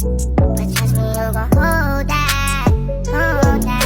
But trust me, you gon' hold that, hold that.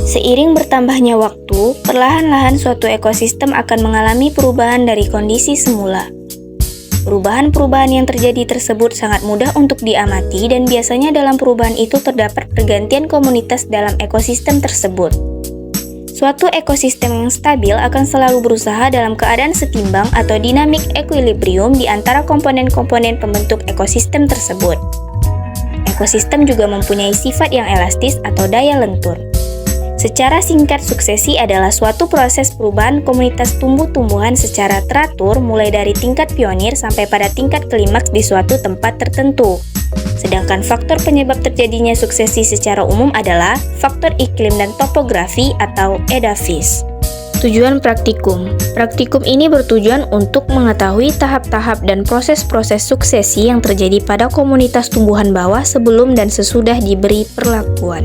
Seiring bertambahnya waktu, perlahan-lahan suatu ekosistem akan mengalami perubahan dari kondisi semula. Perubahan-perubahan yang terjadi tersebut sangat mudah untuk diamati dan biasanya dalam perubahan itu terdapat pergantian komunitas dalam ekosistem tersebut. Suatu ekosistem yang stabil akan selalu berusaha dalam keadaan setimbang atau dynamic equilibrium di antara komponen-komponen pembentuk ekosistem tersebut. Ekosistem juga mempunyai sifat yang elastis atau daya lentur. Secara singkat, suksesi adalah suatu proses perubahan komunitas tumbuh-tumbuhan secara teratur mulai dari tingkat pionir sampai pada tingkat klimaks di suatu tempat tertentu. Sedangkan faktor penyebab terjadinya suksesi secara umum adalah faktor iklim dan topografi atau edafis. Tujuan praktikum. Praktikum ini bertujuan untuk mengetahui tahap-tahap dan proses-proses suksesi yang terjadi pada komunitas tumbuhan bawah sebelum dan sesudah diberi perlakuan.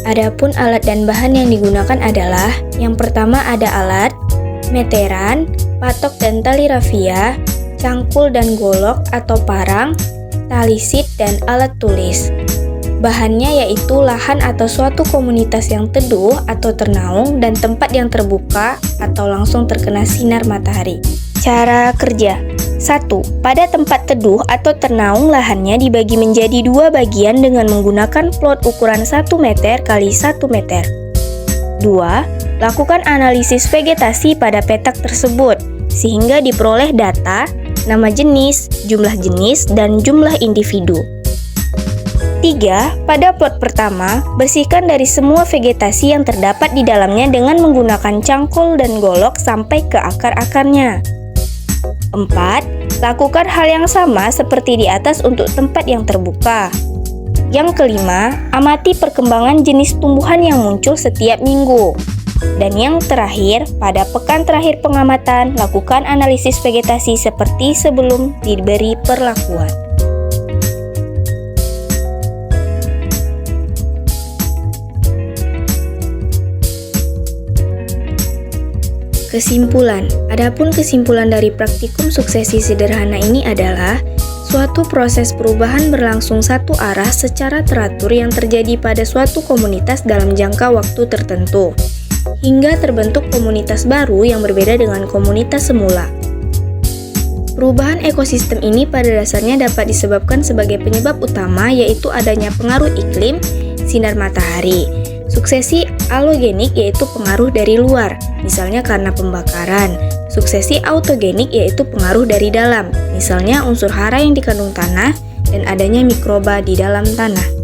Adapun alat dan bahan yang digunakan adalah yang pertama ada alat, meteran, patok dan tali rafia, cangkul dan golok atau parang, tali sit dan alat tulis. Bahannya yaitu lahan atau suatu komunitas yang teduh atau ternaung dan tempat yang terbuka atau langsung terkena sinar matahari. Cara kerja. 1. Pada tempat teduh atau ternaung lahannya dibagi menjadi 2 bagian dengan menggunakan plot ukuran 1 meter x 1 meter. 2. Lakukan analisis vegetasi pada petak tersebut sehingga diperoleh data, nama jenis, dan jumlah individu. 3. Pada plot pertama, bersihkan dari semua vegetasi yang terdapat di dalamnya dengan menggunakan cangkul dan golok sampai ke akar-akarnya. 4. Lakukan hal yang sama seperti di atas untuk tempat yang terbuka. Yang kelima, amati perkembangan jenis tumbuhan yang muncul setiap minggu. Dan yang terakhir, pada pekan terakhir pengamatan, lakukan analisis vegetasi seperti sebelum diberi perlakuan. Kesimpulan. Adapun kesimpulan dari praktikum suksesi sederhana ini adalah suatu proses perubahan berlangsung satu arah secara teratur yang terjadi pada suatu komunitas dalam jangka waktu tertentu, hingga terbentuk komunitas baru yang berbeda dengan komunitas semula. Perubahan ekosistem ini pada dasarnya dapat disebabkan sebagai penyebab utama yaitu adanya pengaruh iklim, sinar matahari. Suksesi alogenik yaitu pengaruh dari luar, misalnya karena pembakaran. Suksesi autogenik yaitu pengaruh dari dalam, misalnya unsur hara yang dikandung tanah dan adanya mikroba di dalam tanah.